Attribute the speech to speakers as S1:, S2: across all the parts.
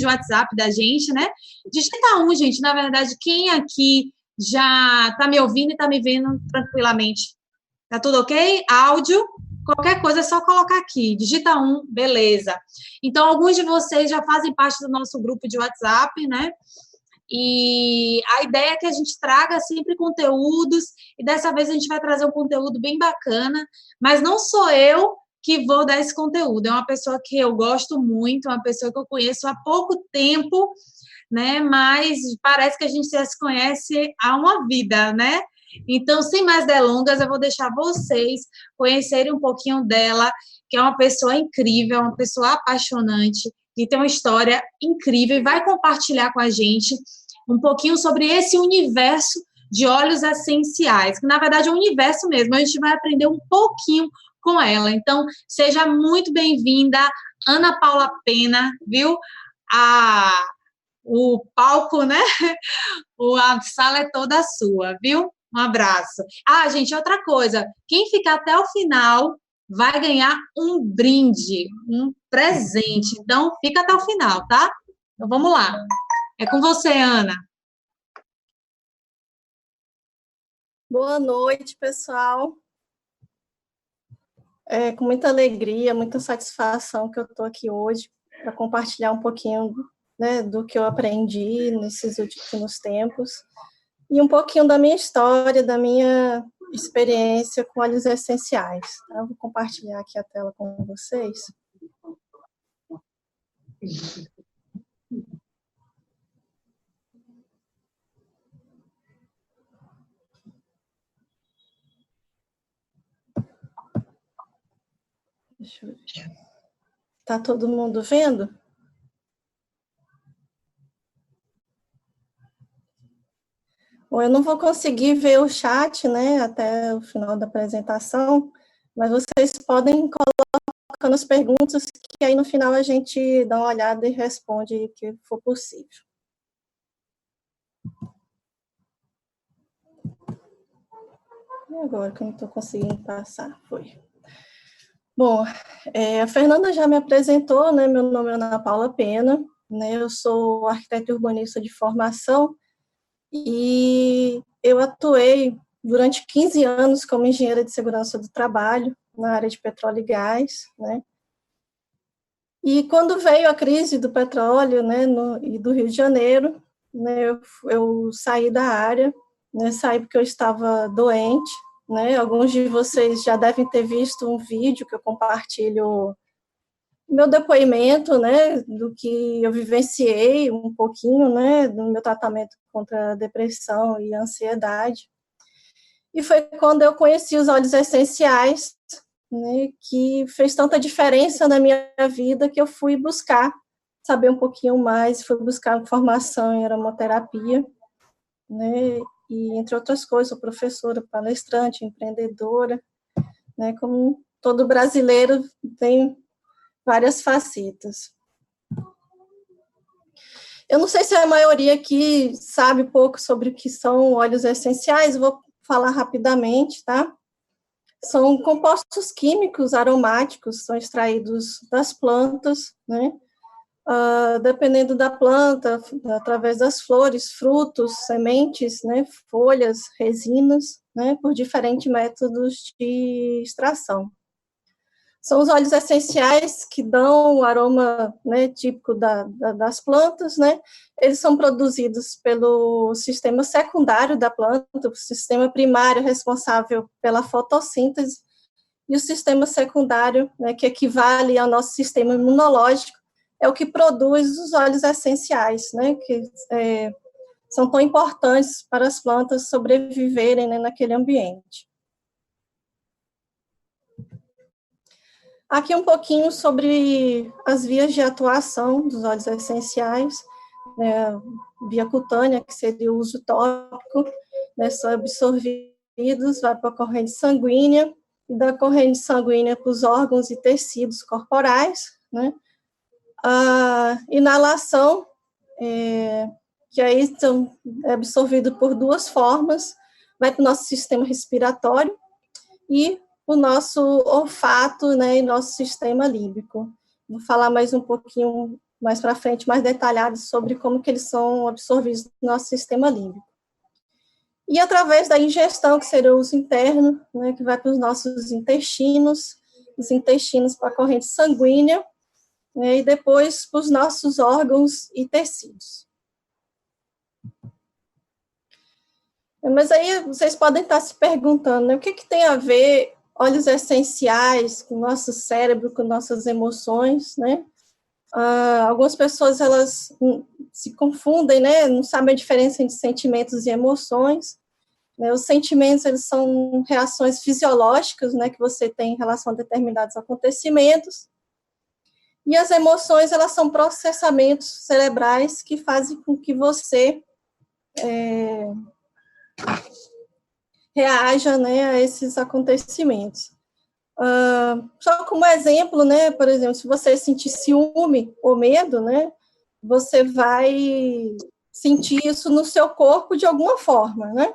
S1: de WhatsApp da gente, né? Digita 1, gente. Na verdade, quem aqui já está me ouvindo e está me vendo tranquilamente? Tá tudo ok? Áudio, qualquer coisa é só colocar aqui. Digita 1, beleza. Então, alguns de vocês já fazem parte do nosso grupo de WhatsApp, né? E a ideia é que a gente traga sempre conteúdos, e dessa vez a gente vai trazer um conteúdo bem bacana, mas não sou eu que vou dar esse conteúdo, é uma pessoa que eu gosto muito, uma pessoa que eu conheço há pouco tempo, né? Mas parece que a gente já se conhece há uma vida, né? Então, sem mais delongas, eu vou deixar vocês conhecerem um pouquinho dela, que é uma pessoa incrível, uma pessoa apaixonante, que tem uma história incrível e vai compartilhar com a gente um pouquinho sobre esse universo de óleos essenciais, que na verdade é um universo mesmo, a gente vai aprender um pouquinho com ela. Então, seja muito bem-vinda, Ana Paula Pena, viu? O palco, né? A sala é toda sua, viu? Um abraço. Ah, gente, outra coisa, quem ficar até o final vai ganhar um brinde, um presente. Então, fica até o final, tá? Então, vamos lá. É com você, Ana.
S2: Boa noite, pessoal. É com muita alegria, muita satisfação que eu estou aqui hoje para compartilhar um pouquinho, né, do que eu aprendi nesses últimos tempos e um pouquinho da minha história, da minha experiência com óleos essenciais. Tá? Eu vou compartilhar aqui a tela com vocês. Deixa eu ver. Tá todo mundo vendo? Bom, eu não vou conseguir ver o chat, né, até o final da apresentação, mas vocês podem colocando as perguntas, que aí no final a gente dá uma olhada e responde o que for possível. E agora que eu não estou conseguindo passar? Foi. Bom, a Fernanda já me apresentou, né, meu nome é Ana Paula Pena, né, eu sou arquiteta e urbanista de formação, e eu atuei durante 15 anos como engenheira de segurança do trabalho, na área de petróleo e gás, né, e quando veio a crise do petróleo, né, e do Rio de Janeiro, né, eu saí da área, né, saí porque eu estava doente, né, alguns de vocês já devem ter visto um vídeo que eu compartilho meu depoimento, né, do que eu vivenciei um pouquinho, né, do meu tratamento contra a depressão e a ansiedade. E foi quando eu conheci os óleos essenciais, né, que fez tanta diferença na minha vida que eu fui buscar saber um pouquinho mais, fui buscar formação em aromaterapia, né, e entre outras coisas, sou professora, palestrante, empreendedora, né, como todo brasileiro tem várias facetas. Eu não sei se a maioria aqui sabe pouco sobre o que são óleos essenciais, eu vou falar rapidamente, tá? São compostos químicos aromáticos, são extraídos das plantas, né? Dependendo da planta, através das flores, frutos, sementes, né? Folhas, resinas, né? Por diferentes métodos de extração. São os óleos essenciais que dão o aroma, né, típico das plantas, né? Eles são produzidos pelo sistema secundário da planta, o sistema primário responsável pela fotossíntese, e o sistema secundário, né, que equivale ao nosso sistema imunológico, é o que produz os óleos essenciais, né, que são tão importantes para as plantas sobreviverem, né, naquele ambiente. Aqui um pouquinho sobre as vias de atuação dos óleos essenciais, né, via cutânea, que seria o uso tópico, né, são absorvidos, vai para a corrente sanguínea, e da corrente sanguínea para os órgãos e tecidos corporais, né, a inalação, que aí é absorvido por duas formas, vai para o nosso sistema respiratório, e o nosso olfato, né, e nosso sistema límbico. Vou falar mais um pouquinho mais para frente, mais detalhados sobre como que eles são absorvidos no nosso sistema límbico. E através da ingestão, que seria o uso interno, né, que vai para os nossos intestinos, os intestinos para a corrente sanguínea, né, e depois para os nossos órgãos e tecidos. Mas aí vocês podem estar se perguntando, né, o que tem a ver óleos essenciais com o nosso cérebro, com nossas emoções, né? Algumas pessoas, elas se confundem, né, não sabem a diferença entre sentimentos e emoções, né? Os sentimentos, eles são reações fisiológicas, né, que você tem em relação a determinados acontecimentos, e as emoções, elas são processamentos cerebrais que fazem com que você reaja, né, a esses acontecimentos. Só como exemplo, né, por exemplo, se você sentir ciúme ou medo, né, você vai sentir isso no seu corpo de alguma forma, né?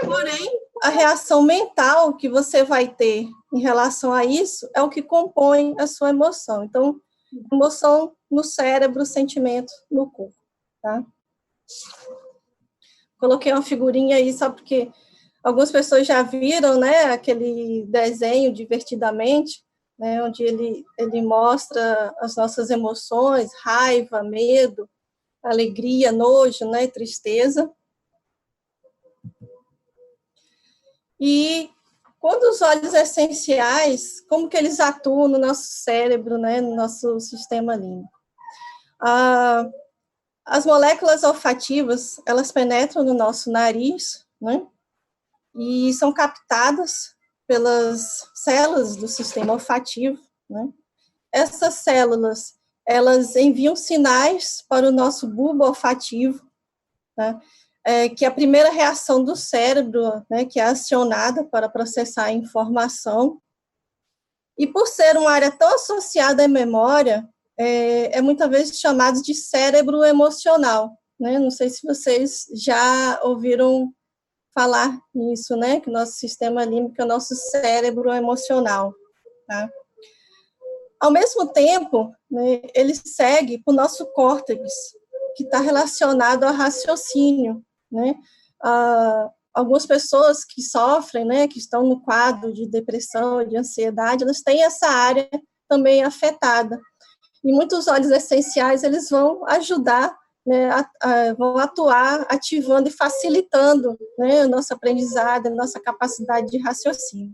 S2: Porém, a reação mental que você vai ter em relação a isso é o que compõe a sua emoção. Então, emoção no cérebro, sentimento no corpo, tá? Coloquei uma figurinha aí só porque algumas pessoas já viram, né, aquele desenho Divertidamente, né, onde ele mostra as nossas emoções, raiva, medo, alegria, nojo, né, tristeza. E quando os óleos essenciais, como que eles atuam no nosso cérebro, né, no nosso sistema límbico? As moléculas olfativas, elas penetram no nosso nariz, né, e são captadas pelas células do sistema olfativo, né? Essas células, elas enviam sinais para o nosso bulbo olfativo, né? Que é a primeira reação do cérebro, né, que é acionada para processar a informação. E por ser uma área tão associada à memória, é muitas vezes chamado de cérebro emocional, né? Não sei se vocês já ouviram falar nisso, né, que o nosso sistema límbico é o nosso cérebro emocional, tá? Ao mesmo tempo, né, ele segue para o nosso córtex, que está relacionado ao raciocínio, né? Algumas pessoas que sofrem, né, que estão no quadro de depressão, de ansiedade, elas têm essa área também afetada. E muitos óleos essenciais, eles vão ajudar, né, vão atuar ativando e facilitando, né, o nosso aprendizado, a nossa capacidade de raciocínio.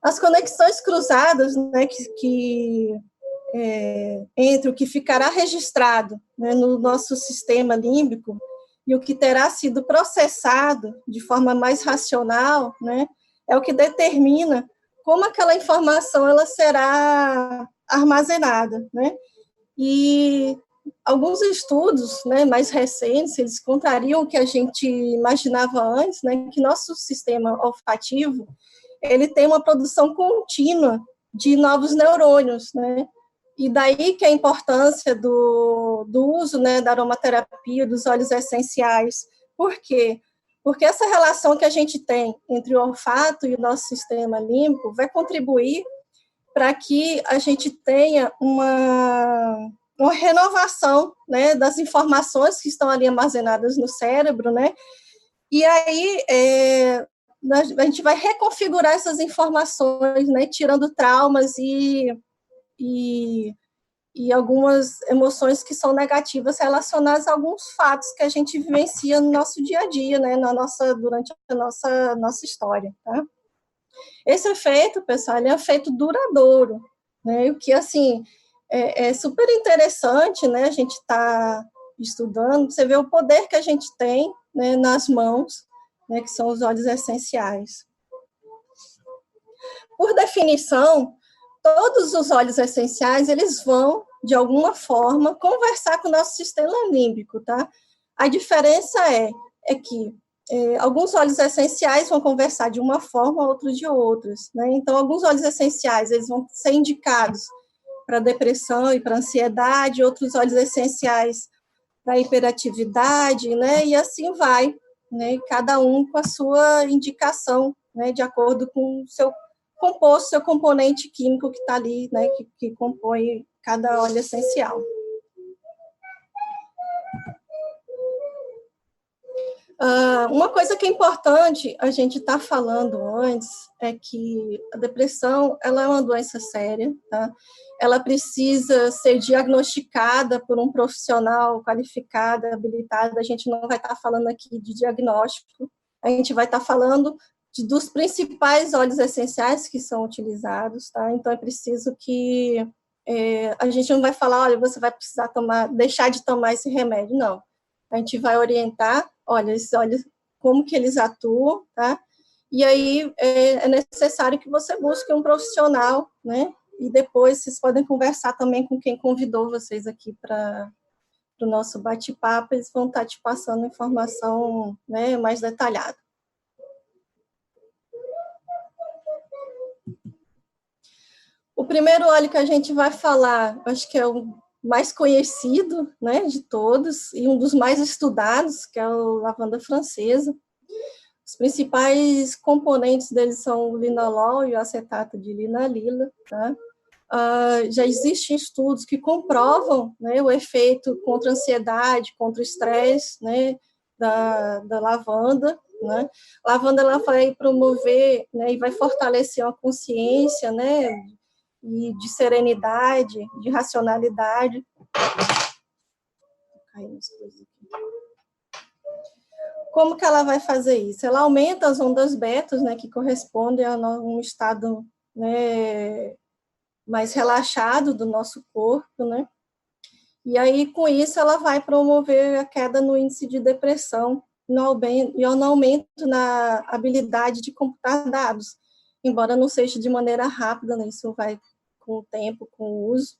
S2: As conexões cruzadas, né, entre o que ficará registrado, né, no nosso sistema límbico e o que terá sido processado de forma mais racional, né, é o que determina como aquela informação ela será armazenada, né? E alguns estudos, né, mais recentes, eles contrariam o que a gente imaginava antes, né, que nosso sistema olfativo, ele tem uma produção contínua de novos neurônios, né? E daí que a importância do uso, né, da aromaterapia, dos óleos essenciais. Por quê? Porque essa relação que a gente tem entre o olfato e o nosso sistema límbico vai contribuir para que a gente tenha uma renovação, né, das informações que estão ali armazenadas no cérebro, né? E aí a gente vai reconfigurar essas informações, né, tirando traumas e algumas emoções que são negativas relacionadas a alguns fatos que a gente vivencia no nosso dia a dia, né, durante a nossa história, tá? Esse efeito, pessoal, ele é um efeito duradouro, né, o que, assim, é super interessante, né, a gente está estudando, você vê o poder que a gente tem, né, nas mãos, né, que são os óleos essenciais. Por definição, todos os óleos essenciais, eles vão, de alguma forma, conversar com o nosso sistema límbico, tá? A diferença é que alguns óleos essenciais vão conversar de uma forma, outros de outras, né? Então, alguns óleos essenciais, eles vão ser indicados para depressão e para ansiedade, outros óleos essenciais para hiperatividade, né? E assim vai, né? Cada um com a sua indicação, né? De acordo com composto, seu componente químico que está ali, né, que compõe cada óleo essencial. Uma coisa que é importante a gente estar falando antes é que a depressão, ela é uma doença séria, tá? Ela precisa ser diagnosticada por um profissional qualificado, habilitado. A gente não vai estar falando aqui de diagnóstico, a gente vai estar falando dos principais óleos essenciais que são utilizados, tá? Então é preciso que a gente não vai falar, olha, você vai precisar deixar de tomar esse remédio, não. A gente vai orientar, olha, esses óleos, como que eles atuam, tá? E aí é necessário que você busque um profissional, né? E depois vocês podem conversar também com quem convidou vocês aqui para o nosso bate-papo, eles vão estar te passando informação, né, mais detalhada. O primeiro óleo que a gente vai falar, acho que é o mais conhecido, né, de todos, e um dos mais estudados, que é o lavanda francesa. Os principais componentes deles são o linalol e o acetato de linalila, tá? Já existem estudos que comprovam, né, o efeito contra a ansiedade, contra o estresse, né, da lavanda, né? A lavanda, ela vai promover, né, e vai fortalecer a consciência, né, e de serenidade, de racionalidade. Como que ela vai fazer isso? Ela aumenta as ondas betas, né, que correspondem a um estado, né, mais relaxado do nosso corpo, né? E aí, com isso, ela vai promover a queda no índice de depressão e no aumento na habilidade de computar dados, embora não seja de maneira rápida, né? Isso vai com o tempo, com o uso,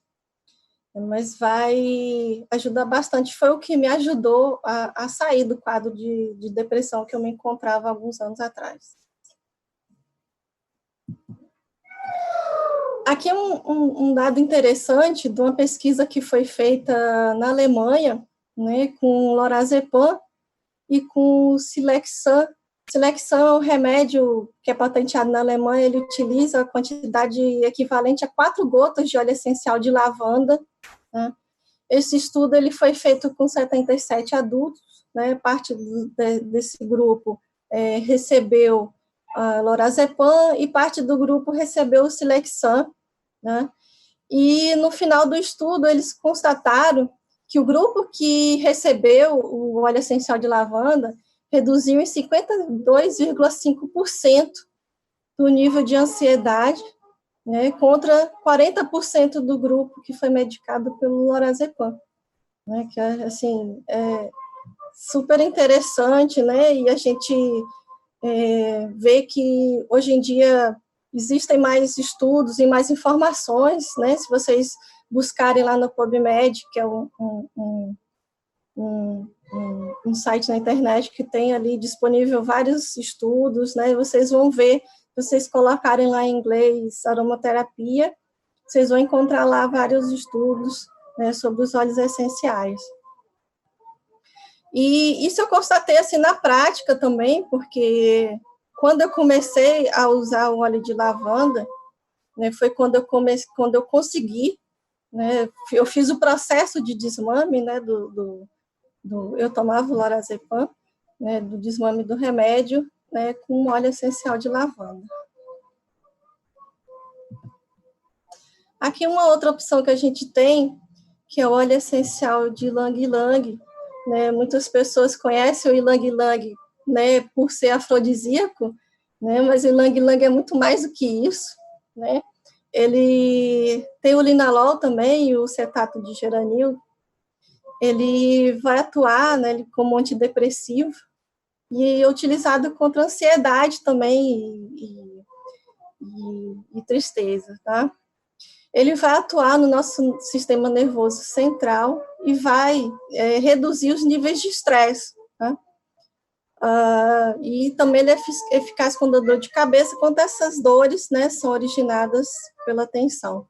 S2: mas vai ajudar bastante. Foi o que me ajudou a sair do quadro de depressão que eu me encontrava há alguns anos atrás. Aqui é um dado interessante de uma pesquisa que foi feita na Alemanha, né, com lorazepam e com Silexan. Silexan é um remédio que é patenteado na Alemanha, ele utiliza a quantidade equivalente a 4 gotas de óleo essencial de lavanda, né? Esse estudo ele foi feito com 77 adultos, né? Parte desse grupo recebeu lorazepam e parte do grupo recebeu o Silexan, né? E no final do estudo eles constataram que o grupo que recebeu o óleo essencial de lavanda reduziu em 52,5% do nível de ansiedade, né, contra 40% do grupo que foi medicado pelo lorazepam, né, que é, assim, super interessante, né, e a gente vê que hoje em dia existem mais estudos e mais informações, né, se vocês buscarem lá no PubMed, que é um site na internet que tem ali disponível vários estudos, né, vocês vão ver, se vocês colocarem lá em inglês aromaterapia, vocês vão encontrar lá vários estudos, né, sobre os óleos essenciais. E isso eu constatei assim na prática também, porque quando eu comecei a usar o óleo de lavanda, né, foi quando eu consegui, né, eu fiz o processo de desmame, né, eu tomava o lorazepam, né, do desmame do remédio, né, com óleo essencial de lavanda. Aqui uma outra opção que a gente tem, que é o óleo essencial de ylang-ylang, né, muitas pessoas conhecem o ylang-ylang, né, por ser afrodisíaco, né, mas o ylang-ylang é muito mais do que isso, né. Ele tem o linalol também, o cetato de geranil, ele vai atuar, né, como antidepressivo e é utilizado contra ansiedade também e tristeza, tá? Ele vai atuar no nosso sistema nervoso central e vai reduzir os níveis de estresse, tá? E também ele é eficaz contra dor de cabeça, quando essas dores, né, são originadas pela tensão.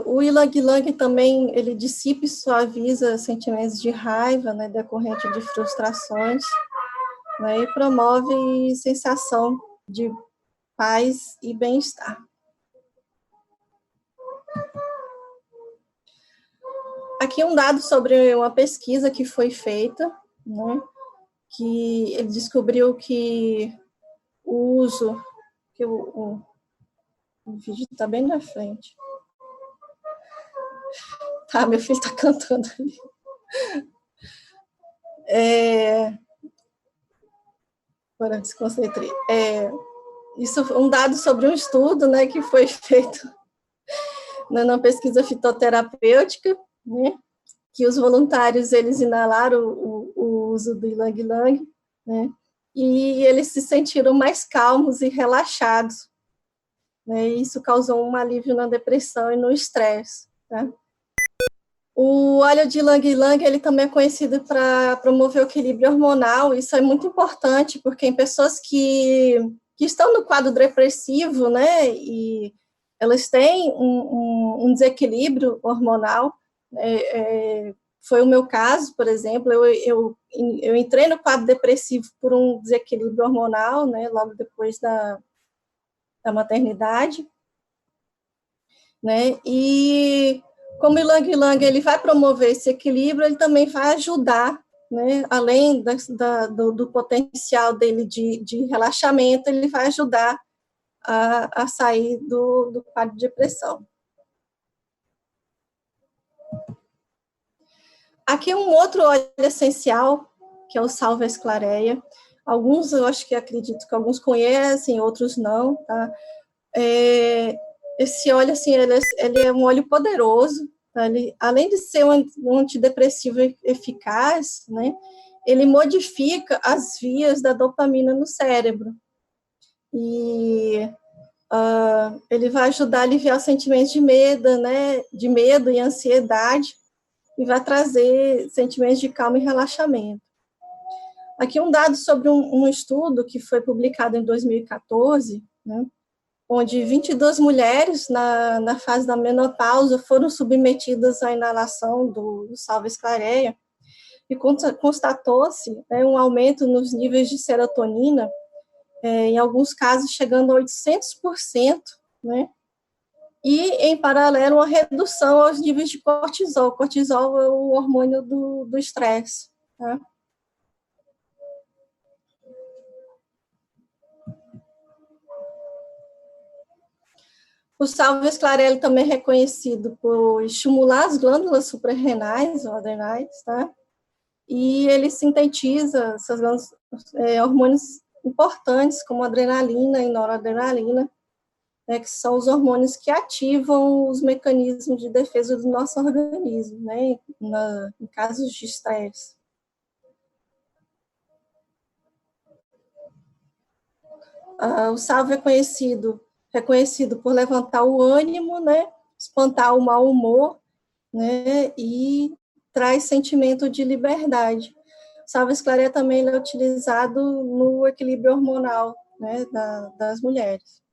S2: O ylang-ylang também, ele dissipa e suaviza sentimentos de raiva, né, decorrente de frustrações. né, e promove sensação de paz e bem-estar. Aqui um dado sobre uma pesquisa que foi feita, né, que ele descobriu que o uso, que o vídeo está bem na frente. Tá, meu filho está cantando ali. Agora desconcentrei. Isso é um dado sobre um estudo, né, que foi feito na pesquisa fitoterapêutica, né, que os voluntários, eles inalaram o uso do ilang-ilang, né, e eles se sentiram mais calmos e relaxados, né, e isso causou um alívio na depressão e no estresse, tá? O óleo de ilang-ilang, ele também é conhecido para promover o equilíbrio hormonal. Isso é muito importante, porque em pessoas que estão no quadro depressivo, né, e elas têm um desequilíbrio hormonal, foi o meu caso, por exemplo, eu entrei no quadro depressivo por um desequilíbrio hormonal, né, logo depois da maternidade, né, e como o ilang-ilang ele vai promover esse equilíbrio, ele também vai ajudar, né, além do potencial dele de relaxamento, ele vai ajudar a sair do quadro de depressão. Aqui um outro óleo essencial, que é o Salvia esclareia. Alguns, eu acho que acredito que alguns conhecem, outros não, tá? Esse óleo, assim, ele é um óleo poderoso, tá? Ele, além de ser um antidepressivo eficaz, né, ele modifica as vias da dopamina no cérebro. E ele vai ajudar a aliviar os sentimentos de medo, né, de medo e ansiedade, e vai trazer sentimentos de calma e relaxamento. Aqui um dado sobre um estudo que foi publicado em 2014, né, onde 22 mulheres na fase da menopausa foram submetidas à inalação do Salvia esclareia, e constatou-se, né, um aumento nos níveis de serotonina, em alguns casos chegando a 800%, né, e, em paralelo, uma redução aos níveis de cortisol. Cortisol é o hormônio do estresse, tá? O Salvia esclareia também é reconhecido por estimular as glândulas suprarrenais ou adrenais, tá? E ele sintetiza essas glândulas, hormônios importantes, como adrenalina e noradrenalina, né, que são os hormônios que ativam os mecanismos de defesa do nosso organismo, né, em casos de estresse. O Salvia é reconhecido por levantar o ânimo, né, espantar o mau humor, né, e traz sentimento de liberdade. O Salvia esclareia também é utilizado no equilíbrio hormonal, né, das mulheres.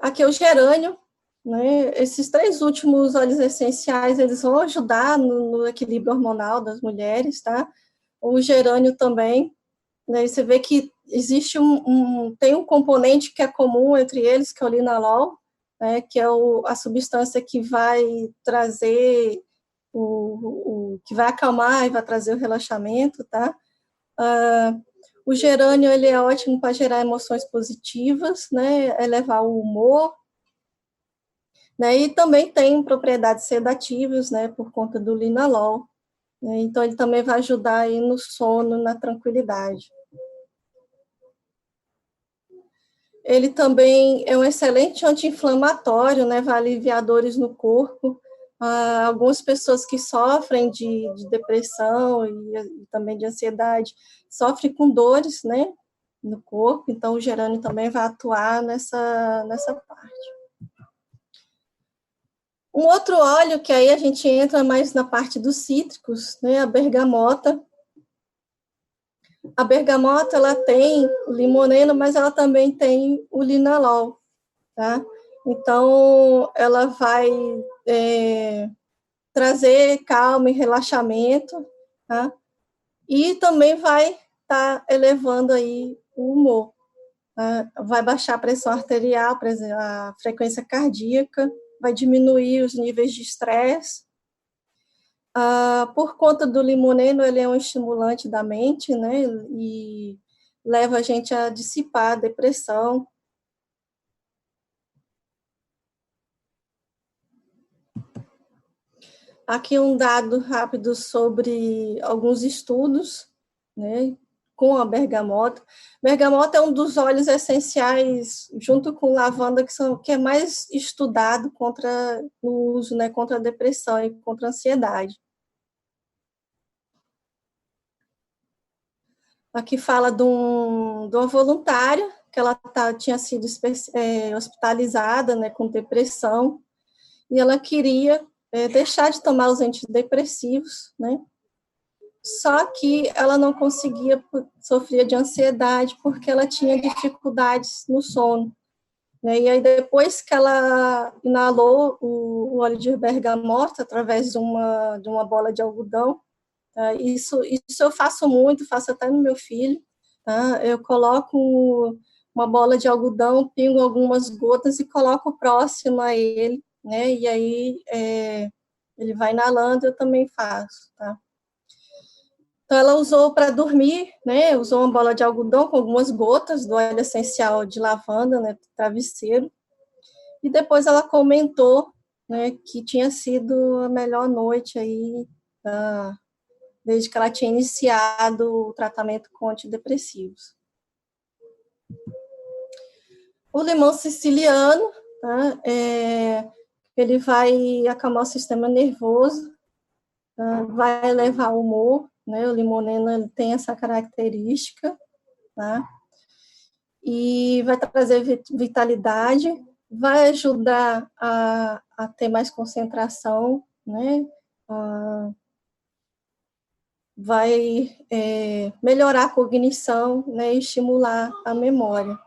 S2: Aqui é o gerânio, né, esses 3 últimos óleos essenciais, eles vão ajudar no equilíbrio hormonal das mulheres, tá? O gerânio também, né, você vê que existe tem um componente que é comum entre eles, que é o linalol, né, que é a substância que vai trazer, que vai acalmar e vai trazer o relaxamento, tá? O gerânio, ele é ótimo para gerar emoções positivas, né, elevar o humor, né, e também tem propriedades sedativas, né, por conta do linalol, né, então ele também vai ajudar aí no sono, na tranquilidade. Ele também é um excelente anti-inflamatório, né, vai aliviar dores no corpo. Algumas pessoas que sofrem de depressão e também de ansiedade sofrem com dores, né, no corpo, então o gerânio também vai atuar nessa parte. Um outro óleo que aí a gente entra mais na parte dos cítricos, né, a bergamota. A bergamota, ela tem o limoneno, mas ela também tem o linalol, tá? Então, ela vai trazer calma e relaxamento, tá? E também vai estar elevando aí o humor, tá? Vai baixar a pressão arterial, a frequência cardíaca, vai diminuir os níveis de estresse. Por conta do limoneno, ele é um estimulante da mente, né? E leva a gente a dissipar a depressão. Aqui um dado rápido sobre alguns estudos, né, com a bergamota. Bergamota é um dos óleos essenciais, junto com lavanda, que é mais estudado no uso, né, contra a depressão e contra a ansiedade. Aqui fala de uma voluntária, que ela tinha sido hospitalizada, né, com depressão, e ela queria deixar de tomar os antidepressivos, né? Só que ela não conseguia, sofria de ansiedade, porque ela tinha dificuldades no sono, né? E aí, depois que ela inalou o óleo de bergamota, através de uma bola de algodão, tá? Isso eu faço muito, faço até no meu filho, tá? Eu coloco uma bola de algodão, pingo algumas gotas e coloco próximo a ele, né? E aí ele vai inalando, eu também faço, tá? Então, ela usou para dormir, né? Usou uma bola de algodão com algumas gotas do óleo essencial de lavanda, né? Travesseiro. E depois ela comentou, né? Que tinha sido a melhor noite aí, desde que ela tinha iniciado o tratamento com antidepressivos. O limão siciliano, tá? Ele vai acalmar o sistema nervoso, tá? Vai elevar o humor, né? O limoneno ele tem essa característica, tá? E vai trazer vitalidade, vai ajudar a ter mais concentração, né? Vai melhorar a cognição, né? E estimular a memória.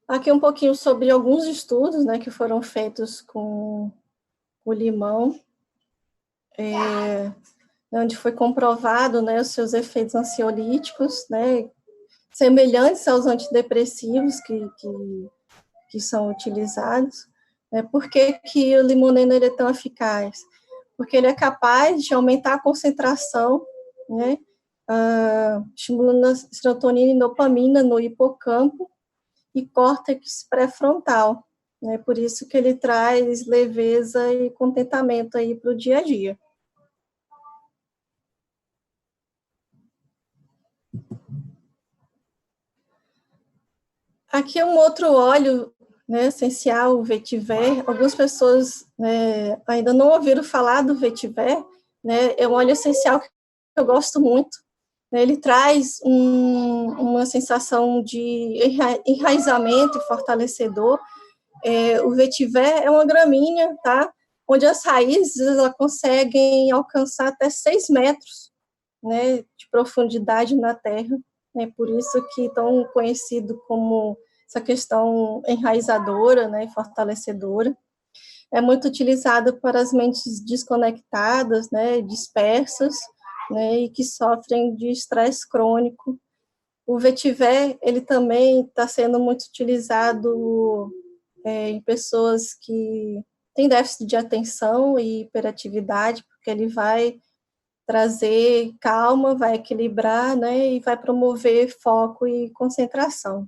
S2: Aqui um pouquinho sobre alguns estudos, né, que foram feitos com o limão, onde foi comprovado, né, os seus efeitos ansiolíticos, né, semelhantes aos antidepressivos que são utilizados. Por que o limoneno ele é tão eficaz? Porque ele é capaz de aumentar a concentração, né, estimulando a serotonina e dopamina no hipocampo e córtex pré-frontal, né? Por isso que ele traz leveza e contentamento aí para o dia a dia. Aqui é um outro óleo, né, essencial, o vetiver. Algumas pessoas, né, ainda não ouviram falar do vetiver, né? É um óleo essencial que eu gosto muito. Ele traz uma sensação de enraizamento e fortalecedor. O vetiver é uma gramínea, tá? Onde as raízes elas conseguem alcançar até 6 metros, né, de profundidade na terra. É por isso que tão conhecido como essa questão enraizadora, né, fortalecedora. É muito utilizado para as mentes desconectadas, né, dispersas, né, e que sofrem de estresse crônico. O vetiver, ele também está sendo muito utilizado em pessoas que têm déficit de atenção e hiperatividade, porque ele vai trazer calma, vai equilibrar, né, e vai promover foco e concentração.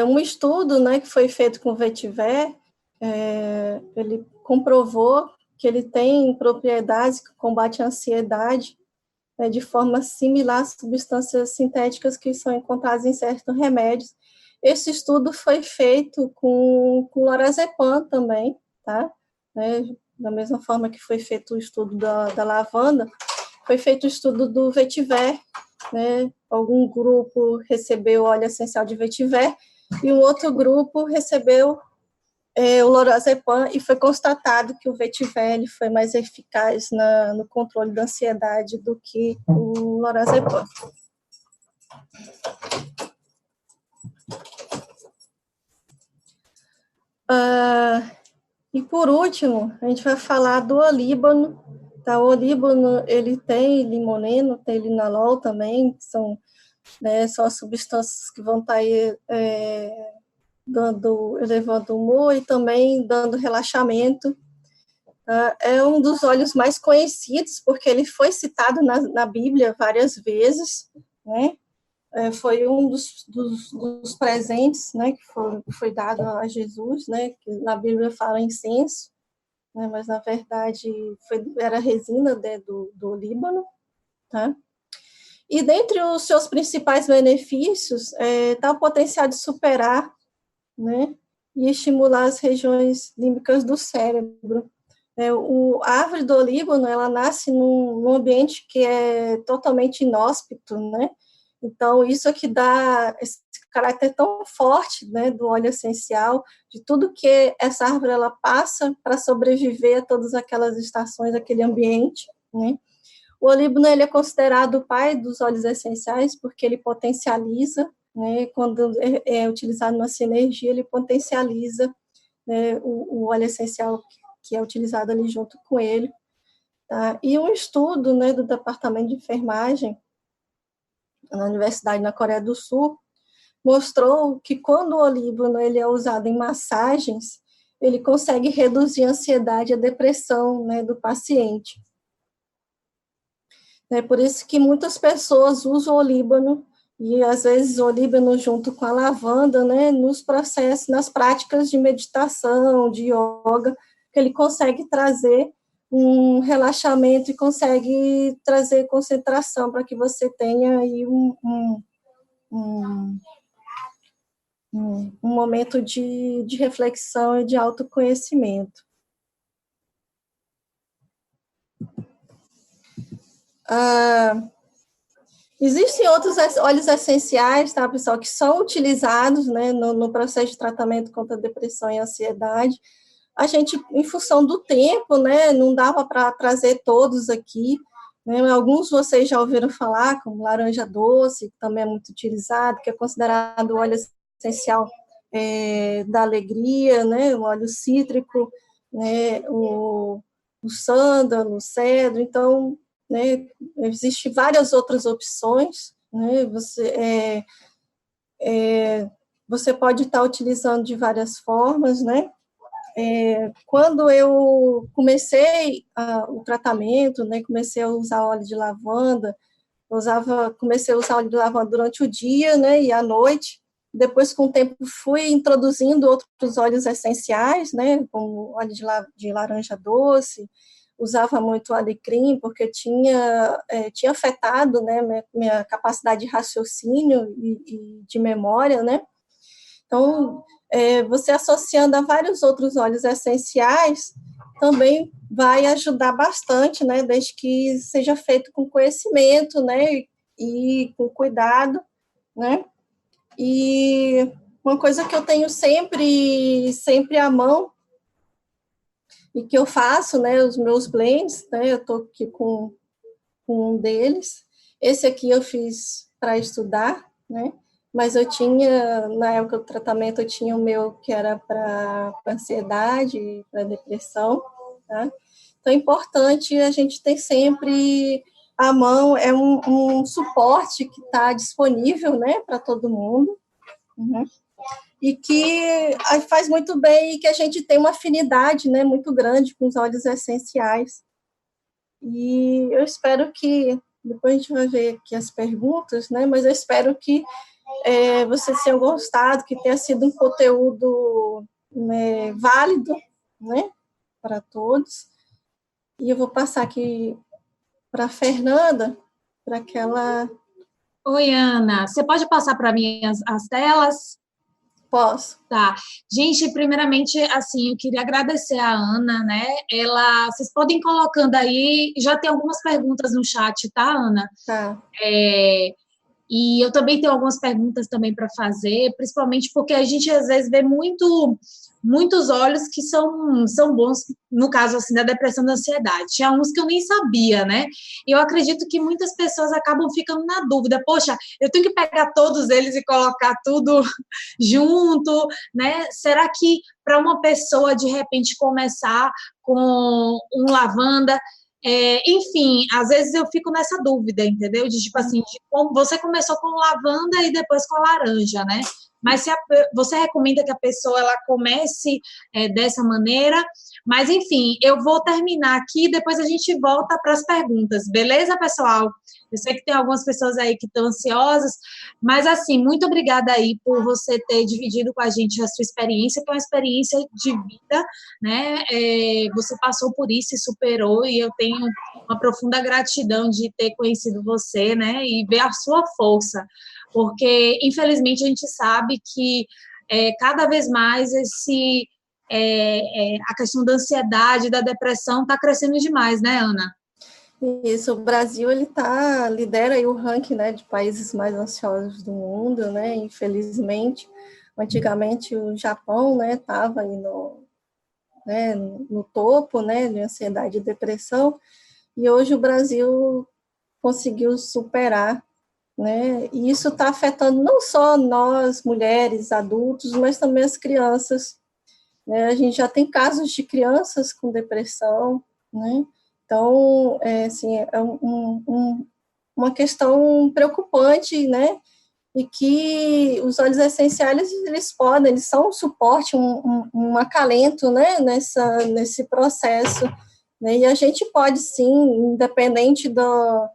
S2: Um estudo, né, que foi feito com o vetiver, ele comprovou que ele tem propriedades que combatem a ansiedade, né, de forma similar às substâncias sintéticas que são encontradas em certos remédios. Esse estudo foi feito com lorazepam também, tá? Né, da mesma forma que foi feito o estudo da lavanda, foi feito o estudo do vetiver, né? Algum grupo recebeu óleo essencial de vetiver e um outro grupo recebeu o lorazepam, e foi constatado que o vetiver foi mais eficaz no controle da ansiedade do que o lorazepam. E por último, a gente vai falar do olíbano. Tá? O olíbano, ele tem limoneno, tem linalol também, que são, né, são as substâncias que vão estar aí, elevando o humor e também dando relaxamento. Tá? É um dos óleos mais conhecidos, porque ele foi citado na Bíblia várias vezes, né? Foi um dos presentes, né, que foi dado a Jesus, né, que na Bíblia fala incenso, né, mas na verdade era resina, né, do Líbano, tá? E dentre os seus principais benefícios está o potencial de superar, né, e estimular as regiões límbicas do cérebro. A árvore do olíbano, ela nasce num ambiente que é totalmente inóspito, né? Então, isso é que dá esse caráter tão forte, né, do óleo essencial, de tudo que essa árvore ela passa para sobreviver a todas aquelas estações, aquele ambiente, né? O olíbano, ele é considerado o pai dos óleos essenciais porque ele potencializa, né, quando é utilizado numa sinergia, ele potencializa, né, o óleo essencial que é utilizado ali junto com ele. Tá? E um estudo, né, do Departamento de Enfermagem na Universidade na Coreia do Sul mostrou que quando o olíbano ele é usado em massagens, ele consegue reduzir a ansiedade e a depressão, né, do paciente. É por isso que muitas pessoas usam o olíbano, e às vezes o olíbano junto com a lavanda, né, nos processos, nas práticas de meditação, de yoga, que ele consegue trazer um relaxamento e consegue trazer concentração para que você tenha aí um momento de reflexão e de autoconhecimento. Existem outros óleos essenciais, tá, pessoal, que são utilizados, né, no processo de tratamento contra a depressão e a ansiedade. A gente, em função do tempo, né, não dava para trazer todos aqui, né, alguns vocês já ouviram falar, como laranja doce, que também é muito utilizado, que é considerado o óleo essencial da alegria, né, o óleo cítrico, né, o sândalo, o cedro, então, né, existem várias outras opções, né, você pode estar utilizando de várias formas, né. Quando eu comecei o tratamento, né, comecei a usar óleo de lavanda, comecei a usar óleo de lavanda durante o dia, né, e à noite. Depois, com o tempo, fui introduzindo outros óleos essenciais, né, como óleo de laranja doce, usava muito alecrim, porque tinha afetado, né, minha capacidade de raciocínio e de memória, né. Então, você associando a vários outros óleos essenciais, também vai ajudar bastante, né, desde que seja feito com conhecimento, né, e com cuidado, né. E uma coisa que eu tenho sempre à mão, e que eu faço, né, os meus blends, né, eu estou aqui com um deles. Esse aqui eu fiz para estudar, né, mas eu tinha, na época do tratamento, eu tinha o meu que era para ansiedade, para depressão, tá? Então, é importante a gente ter sempre à mão, é um suporte que está disponível, né, para todo mundo, uhum, e que faz muito bem, e que a gente tem uma afinidade, né, muito grande com os óleos essenciais. E eu espero que, depois a gente vai ver aqui as perguntas, né, mas eu espero que vocês tenham gostado, que tenha sido um conteúdo, né, válido, né, para todos. E eu vou passar aqui para a Fernanda, para que ela...
S1: Oi, Ana. Você pode passar para mim as telas?
S2: Posso.
S1: Tá. Gente, primeiramente, assim, eu queria agradecer a Ana, né? Vocês podem ir colocando aí, já tem algumas perguntas no chat, tá, Ana?
S2: Tá.
S1: E eu também tenho algumas perguntas também para fazer, principalmente porque a gente às vezes vê muito muitos óleos que são bons, no caso, assim, da depressão e da ansiedade. Tinha uns que eu nem sabia, né? E eu acredito que muitas pessoas acabam ficando na dúvida, poxa, eu tenho que pegar todos eles e colocar tudo junto, né? Será que para uma pessoa, de repente, começar com um lavanda, enfim, às vezes eu fico nessa dúvida, entendeu? De tipo assim, de como você começou com lavanda e depois com a laranja, né? Mas você recomenda que a pessoa ela comece dessa maneira, mas enfim, eu vou terminar aqui, depois a gente volta para as perguntas, beleza, pessoal? Eu sei que tem algumas pessoas aí que estão ansiosas, mas assim, muito obrigada aí por você ter dividido com a gente a sua experiência, que é uma experiência de vida, né? Você passou por isso e superou, e eu tenho uma profunda gratidão de ter conhecido você, né? E ver a sua força, porque infelizmente a gente sabe que cada vez mais a questão da ansiedade, da depressão está crescendo demais, né, Ana?
S2: Isso, o Brasil lidera aí o ranking, né, de países mais ansiosos do mundo, né? Infelizmente, antigamente o Japão, né, estava aí no topo, né, de ansiedade e depressão, e hoje o Brasil conseguiu superar, né? E isso está afetando não só nós, mulheres, adultos, mas também as crianças, né? A gente já tem casos de crianças com depressão, né? Então, assim, uma questão preocupante, né? E que os óleos essenciais, eles são um suporte, um acalento, né? Nesse processo, né? E a gente pode, sim, independente do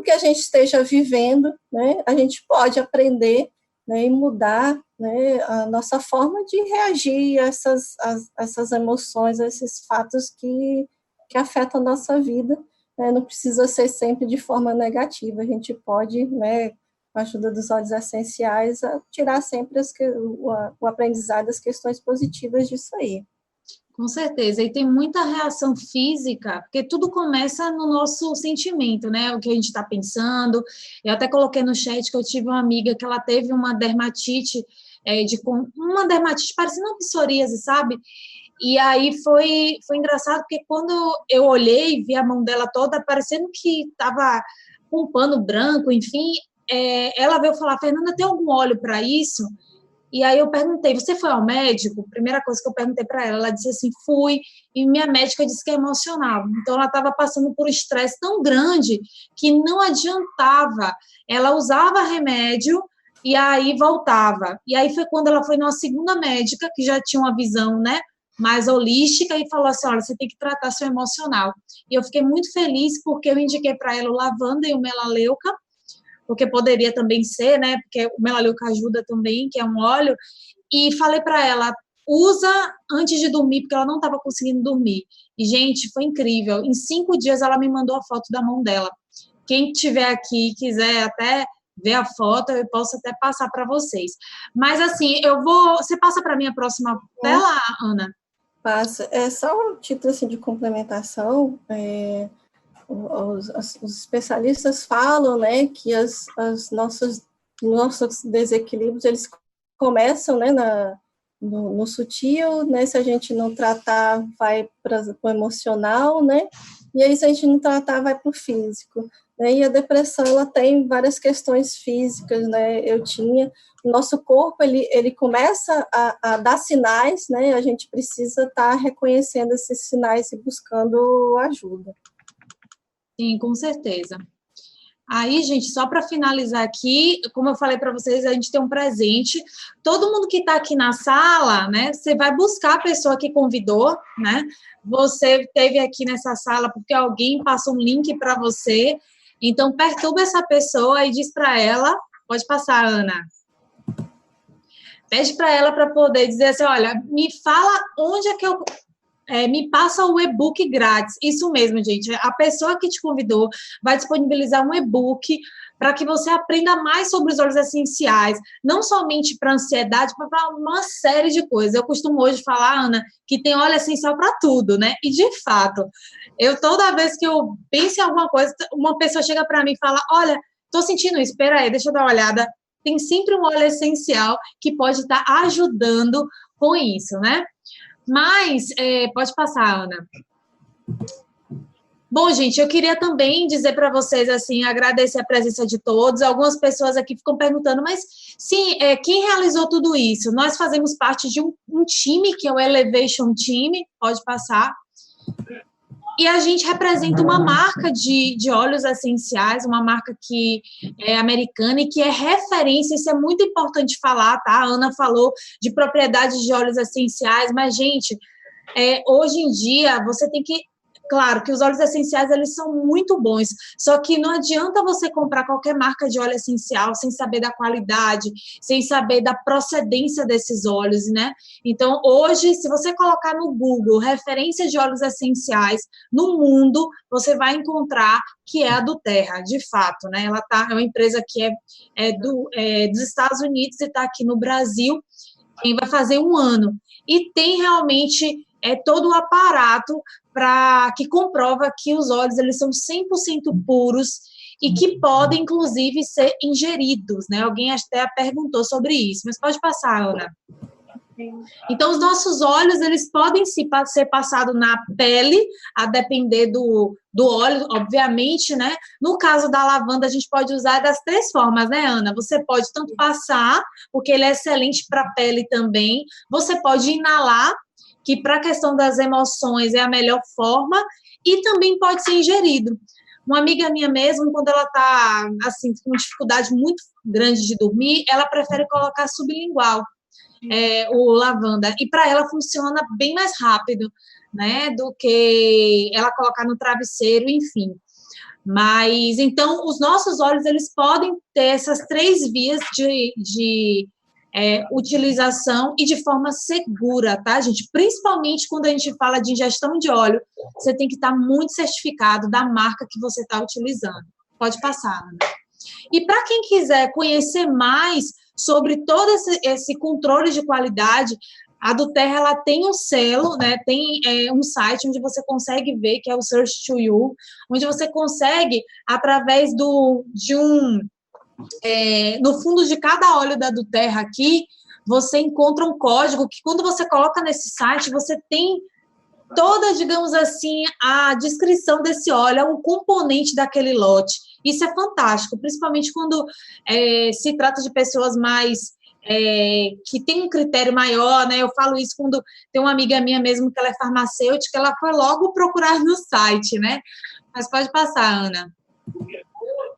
S2: que a gente esteja vivendo, né? A gente pode aprender, né, e mudar, né, a nossa forma de reagir a essas emoções, a esses fatos que afetam a nossa vida, né? Não precisa ser sempre de forma negativa, a gente pode, né, com a ajuda dos óleos essenciais, tirar sempre o aprendizado das questões positivas disso aí.
S1: Com certeza, e tem muita reação física, porque tudo começa no nosso sentimento, né? O que a gente está pensando. Eu até coloquei no chat que eu tive uma amiga que ela teve uma dermatite, uma dermatite parecendo uma psoríase, sabe? E aí foi engraçado, porque quando eu olhei, vi a mão dela toda parecendo que estava com um pano branco, enfim, ela veio falar, Fernanda, tem algum óleo para isso? E aí eu perguntei, você foi ao médico? Primeira coisa que eu perguntei para ela disse assim, fui, e minha médica disse que é emocional. Então ela estava passando por um estresse tão grande que não adiantava. Ela usava remédio e aí voltava. E aí foi quando ela foi numa segunda médica, que já tinha uma visão, né, mais holística, e falou assim, olha, você tem que tratar seu emocional. E eu fiquei muito feliz porque eu indiquei para ela o lavanda e o melaleuca, porque poderia também ser, né? Porque o melaleuca ajuda também, que é um óleo. E falei para ela, usa antes de dormir, porque ela não estava conseguindo dormir. E, gente, foi incrível. Em 5 dias, ela me mandou a foto da mão dela. Quem tiver aqui quiser até ver a foto, eu posso até passar para vocês. Mas, assim, Você passa para mim a próxima tela, Ana?
S2: Passa. É só um título assim, de complementação. Os especialistas falam, né, que os nossos desequilíbrios, eles começam, né, no sutil, né, se a gente não tratar, vai para o emocional, né, e aí se a gente não tratar, vai para o físico, né, e a depressão, ela tem várias questões físicas, né, o nosso corpo, ele começa a dar sinais, né, a gente precisa estar reconhecendo esses sinais e buscando ajuda.
S1: Sim, com certeza. Aí, gente, só para finalizar aqui, como eu falei para vocês, a gente tem um presente. Todo mundo que está aqui na sala, né? Você vai buscar a pessoa que convidou, né? Você esteve aqui nessa sala porque alguém passou um link para você. Então, perturba essa pessoa e diz para ela, pode passar, Ana. Pede para ela para poder dizer assim, olha, me fala onde é que eu me passa o e-book grátis. Isso mesmo, gente. A pessoa que te convidou vai disponibilizar um e-book para que você aprenda mais sobre os óleos essenciais, não somente para ansiedade, mas para uma série de coisas. Eu costumo hoje falar, Ana, que tem óleo essencial para tudo, né? E, de fato, toda vez que eu penso em alguma coisa, uma pessoa chega para mim e fala, olha, estou sentindo isso, espera aí, deixa eu dar uma olhada. Tem sempre um óleo essencial que pode estar ajudando com isso, né? Mas, pode passar, Ana. Bom, gente, eu queria também dizer para vocês, assim, agradecer a presença de todos. Algumas pessoas aqui ficam perguntando, mas, sim, quem realizou tudo isso? Nós fazemos parte de um time, que é o Elevation Team, pode passar. E a gente representa uma marca de óleos essenciais, uma marca que é americana e que é referência, isso é muito importante falar, tá? A Ana falou de propriedades de óleos essenciais, mas, gente, hoje em dia, você tem que... Claro que os óleos essenciais, eles são muito bons, só que não adianta você comprar qualquer marca de óleo essencial sem saber da qualidade, sem saber da procedência desses óleos, né? Então, hoje, se você colocar no Google referência de óleos essenciais no mundo, você vai encontrar que é a do Terra, de fato, né? Ela é uma empresa que dos Estados Unidos e está aqui no Brasil, e vai fazer 1 ano. E tem realmente todo o aparato que comprova que os óleos eles são 100% puros e que podem, inclusive, ser ingeridos, né? Alguém até perguntou sobre isso, mas pode passar, Ana. Então, os nossos óleos, eles podem ser passados na pele, a depender do óleo, obviamente, né? No caso da lavanda, a gente pode usar das 3 formas, né, Ana? Você pode tanto passar, porque ele é excelente para a pele também. Você pode inalar, que para a questão das emoções é a melhor forma, e também pode ser ingerido. Uma amiga minha mesmo, quando ela está, assim, com dificuldade muito grande de dormir, ela prefere colocar sublingual, o lavanda, e para ela funciona bem mais rápido, né, do que ela colocar no travesseiro, enfim. Mas, então, os nossos óleos, eles podem ter essas 3 vias de utilização e de forma segura, tá, gente? Principalmente quando a gente fala de ingestão de óleo, você tem que estar muito certificado da marca que você está utilizando. Pode passar, Ana. E para quem quiser conhecer mais sobre todo esse controle de qualidade, a do Terra, ela tem um selo, né? Tem um site onde você consegue ver, que é o Search to You, onde você consegue, através no fundo de cada óleo da do Terra aqui, você encontra um código que, quando você coloca nesse site, você tem toda, digamos assim, a descrição desse óleo, um componente daquele lote. Isso é fantástico, principalmente quando se trata de pessoas mais que tem um critério maior, né? Eu falo isso quando tem uma amiga minha mesmo que ela é farmacêutica, ela foi logo procurar no site, né? Mas pode passar, Ana.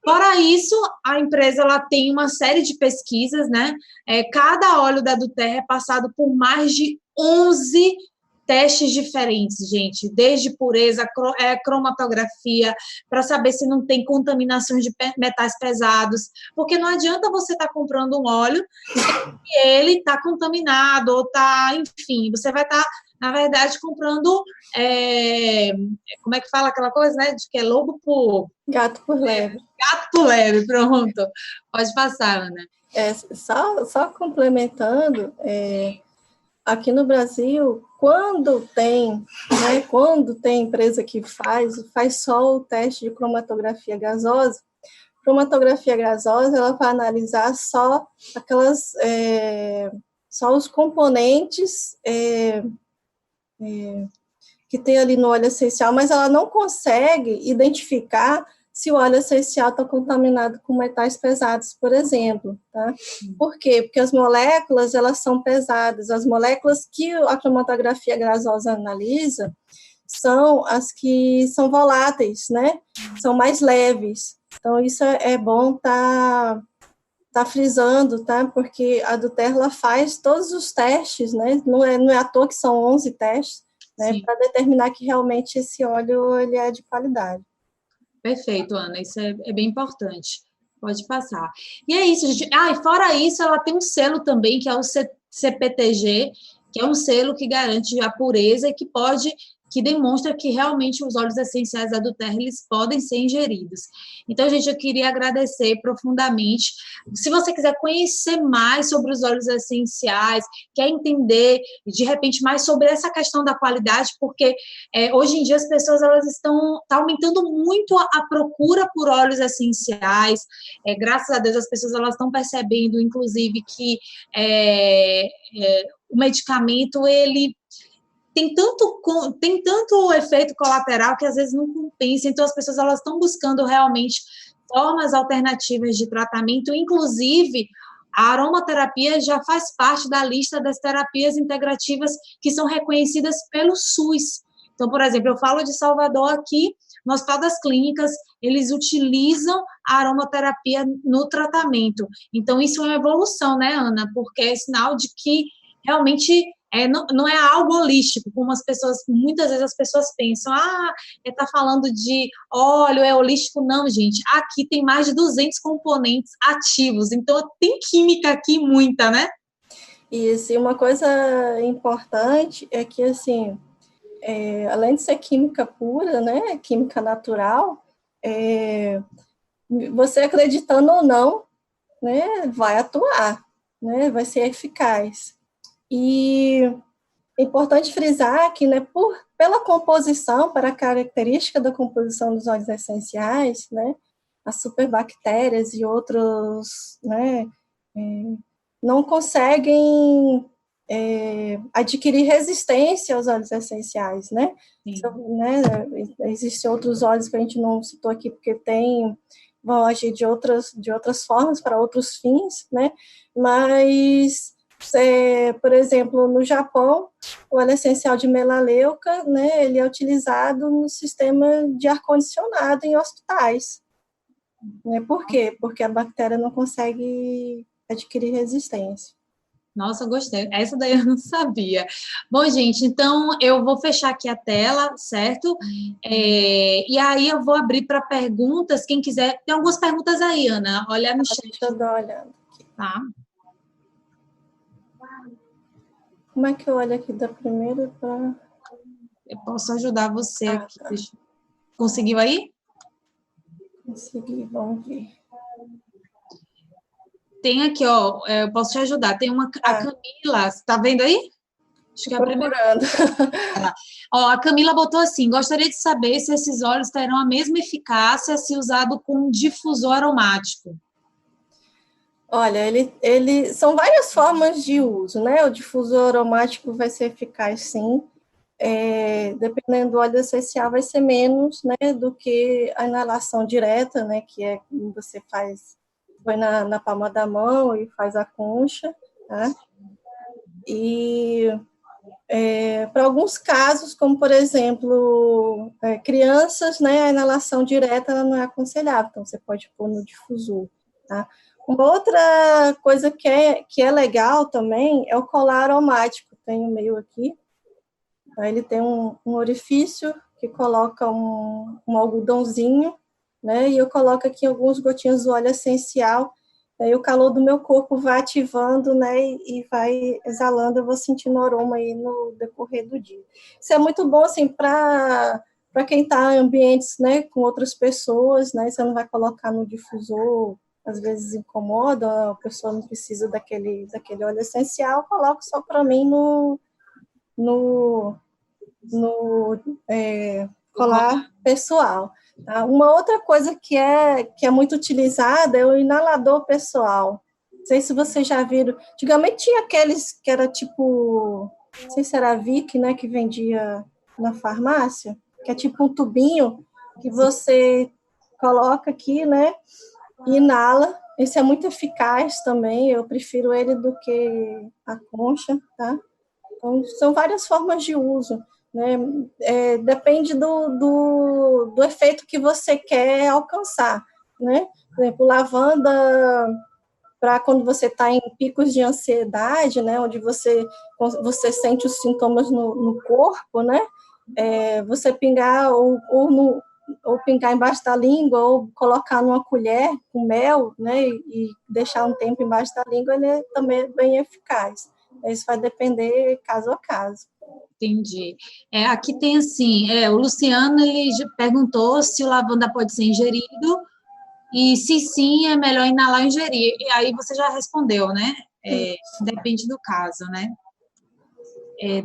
S1: Fora isso, a empresa ela tem uma série de pesquisas, né? Cada óleo da do Terra é passado por mais de 11 testes diferentes, gente, desde pureza, cromatografia, para saber se não tem contaminação de metais pesados, porque não adianta você estar comprando um óleo e ele está contaminado, ou está, enfim, você vai estar, na verdade, comprando, como é que fala aquela coisa, né, de que é lobo por...
S2: Gato por lebre.
S1: Gato por lebre, pronto. Pode passar, Ana.
S2: Só complementando, aqui no Brasil, quando tem empresa que faz só o teste de cromatografia gasosa, ela vai analisar só só os componentes que tem ali no óleo essencial, mas ela não consegue identificar se o óleo essencial está contaminado com metais pesados, por exemplo, tá? Por quê? Porque as moléculas, elas são pesadas. As moléculas que a cromatografia gasosa analisa são as que são voláteis, né? São mais leves. Então, isso é bom tá frisando, tá? Porque a do Terra, ela faz todos os testes, né? Não é à toa que são 11 testes, né? Para determinar que realmente esse óleo ele é de qualidade.
S1: Perfeito, Ana, isso é bem importante. Pode passar. E é isso, gente. E fora isso, ela tem um selo também, que é o CPTG, que é um selo que garante a pureza e que demonstra que realmente os óleos essenciais da do Terra, eles podem ser ingeridos. Então, gente, eu queria agradecer profundamente. Se você quiser conhecer mais sobre os óleos essenciais, quer entender, de repente, mais sobre essa questão da qualidade, porque hoje em dia as pessoas elas tá aumentando muito a procura por óleos essenciais. Graças a Deus, as pessoas elas estão percebendo, inclusive, que o medicamento, ele tem tanto efeito colateral que às vezes não compensa, então as pessoas elas estão buscando realmente formas alternativas de tratamento, inclusive a aromaterapia já faz parte da lista das terapias integrativas que são reconhecidas pelo SUS. Então, por exemplo, eu falo de Salvador aqui, no Hospital das Clínicas, eles utilizam a aromaterapia no tratamento. Então, isso é uma evolução, né, Ana? Porque é sinal de que realmente não é algo holístico, como muitas vezes as pessoas pensam, ele está falando de óleo, é holístico. Não, gente, aqui tem mais de 200 componentes ativos, então tem química aqui, muita, né?
S2: E assim, uma coisa importante é que, assim, além de ser química pura, né, química natural, você acreditando ou não, né, vai atuar, né, vai ser eficaz. E é importante frisar que, né, pela composição, para a característica da composição dos óleos essenciais, né, as superbactérias e outros, né, não conseguem adquirir resistência aos óleos essenciais, né? Né? Existem outros óleos que a gente não citou aqui, porque vão agir de outras formas, para outros fins, né? Mas, por exemplo, no Japão, o óleo essencial de melaleuca, né, ele é utilizado no sistema de ar-condicionado em hospitais. Né? Por quê? Porque a bactéria não consegue adquirir resistência.
S1: Nossa, gostei. Essa daí eu não sabia. Bom, gente, então eu vou fechar aqui a tela, certo? E aí eu vou abrir para perguntas. Quem quiser, tem algumas perguntas aí, Ana. Olha no chat.
S2: Deixa eu dar uma olhada aqui.
S1: Tá.
S2: Como é que eu olho aqui da primeira para...
S1: Eu posso ajudar você aqui.
S2: Tá.
S1: Conseguiu aí?
S2: Consegui, vamos ver.
S1: Tem aqui, ó, eu posso te ajudar. Tem a Camila, você tá vendo aí? Acho que é a primeira. Ó, a Camila botou assim: gostaria de saber se esses óleos terão a mesma eficácia se usado com um difusor aromático.
S2: Olha, ele são várias formas de uso, né? O difusor aromático vai ser eficaz, sim. Dependendo do óleo essencial, vai ser menos, né, do que a inalação direta, né, que é como você põe na palma da mão e faz a concha, tá? E para alguns casos, como por exemplo, crianças, né, a inalação direta ela não é aconselhável, então você pode pôr no difusor, tá? Uma outra coisa que é legal também é o colar aromático, tem o meu aqui. Ele tem um orifício que coloca um algodãozinho, né? E eu coloco aqui algumas gotinhas do óleo essencial, aí o calor do meu corpo vai ativando, né? E vai exalando, eu vou sentindo o aroma aí no decorrer do dia. Isso é muito bom, assim, para quem está em ambientes, né, com outras pessoas, né? Você não vai colocar no difusor, às vezes incomoda, a pessoa não precisa daquele óleo essencial, coloco só para mim no colar pessoal. Tá? Uma outra coisa que é muito utilizada é o inalador pessoal. Não sei se vocês já viram. Antigamente tinha aqueles que era tipo, não sei se era a Vic, né, que vendia na farmácia, que é tipo um tubinho que você coloca aqui, né, e inala. Esse é muito eficaz também, eu prefiro ele do que a concha, tá? Então, são várias formas de uso, né? Depende do efeito que você quer alcançar, né? Por exemplo, lavanda, para quando você está em picos de ansiedade, né? Onde você sente os sintomas no corpo, né? Você pingar ou pingar embaixo da língua, ou colocar numa colher com mel, né? E deixar um tempo embaixo da língua, ele é também bem eficaz. Isso vai depender caso a caso.
S1: Entendi. Aqui tem assim, o Luciano, ele perguntou se o lavanda pode ser ingerido, e se sim, é melhor inalar ou ingerir. E aí você já respondeu, né? Depende do caso, né?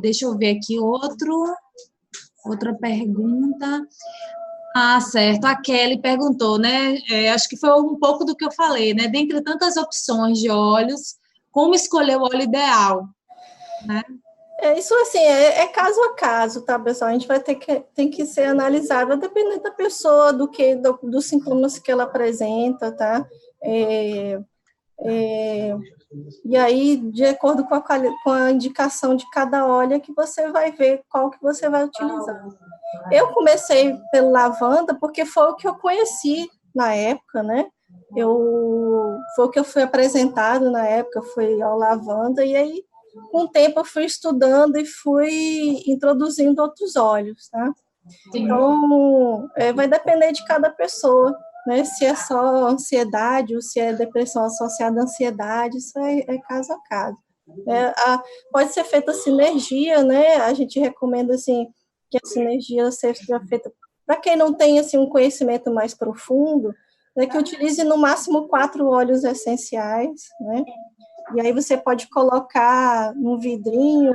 S1: Deixa eu ver aqui outra pergunta. Ah, certo. A Kelly perguntou, né? Acho que foi um pouco do que eu falei, né? Dentre tantas opções de óleos, como escolher o óleo ideal, né?
S2: Isso assim, é caso a caso, tá, pessoal? A gente vai tem que ser analisado dependendo da pessoa, dos sintomas que ela apresenta, tá? É, é, e aí, de acordo com a indicação de cada óleo, que você vai ver qual que você vai utilizar. Eu comecei pelo lavanda porque foi o que eu conheci na época, né? Foi o que eu fui apresentado na época, foi ao lavanda, e aí, com o tempo, eu fui estudando e fui introduzindo outros óleos, tá?
S1: Sim.
S2: Então, vai depender de cada pessoa, né? Se é só ansiedade ou se é depressão associada à ansiedade, isso é caso a caso. Pode ser feita sinergia, né? A gente recomenda, assim, que a sinergia seja feita para quem não tem, assim, um conhecimento mais profundo, né, que utilize no máximo 4 óleos essenciais, né? E aí você pode colocar num vidrinho,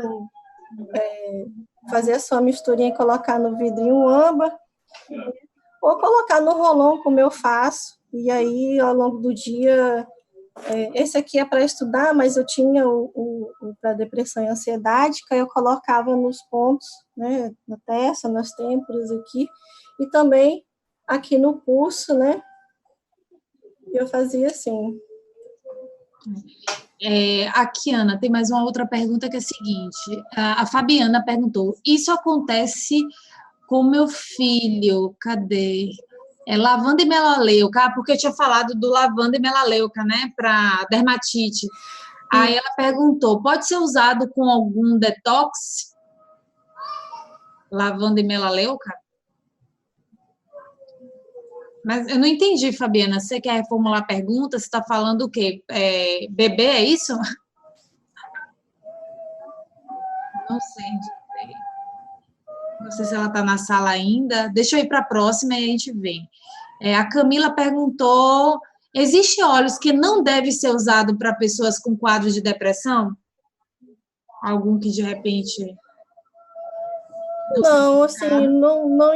S2: fazer a sua misturinha e colocar no vidrinho âmbar, ou colocar no rolão, como eu faço, e aí, ao longo do dia, esse aqui é para estudar, mas eu tinha o para depressão e ansiedade, que eu colocava nos pontos, né, na testa, nas têmporas aqui, e também aqui no pulso, né, eu fazia assim.
S1: Aqui, Ana, tem mais uma outra pergunta que é a seguinte: a Fabiana perguntou: isso acontece com meu filho? Cadê? Lavanda e melaleuca, porque eu tinha falado do lavanda e melaleuca, né, para dermatite. Aí ela perguntou: pode ser usado com algum detox? Lavanda e melaleuca? Mas eu não entendi, Fabiana. Você quer reformular a pergunta? Você está falando o quê? Bebê, é isso? Não sei. Não sei se ela está na sala ainda. Deixa eu ir para a próxima e a gente vê. A Camila perguntou: existe óleos que não deve ser usado para pessoas com quadro de depressão? Algum que de repente.
S2: Não, assim, não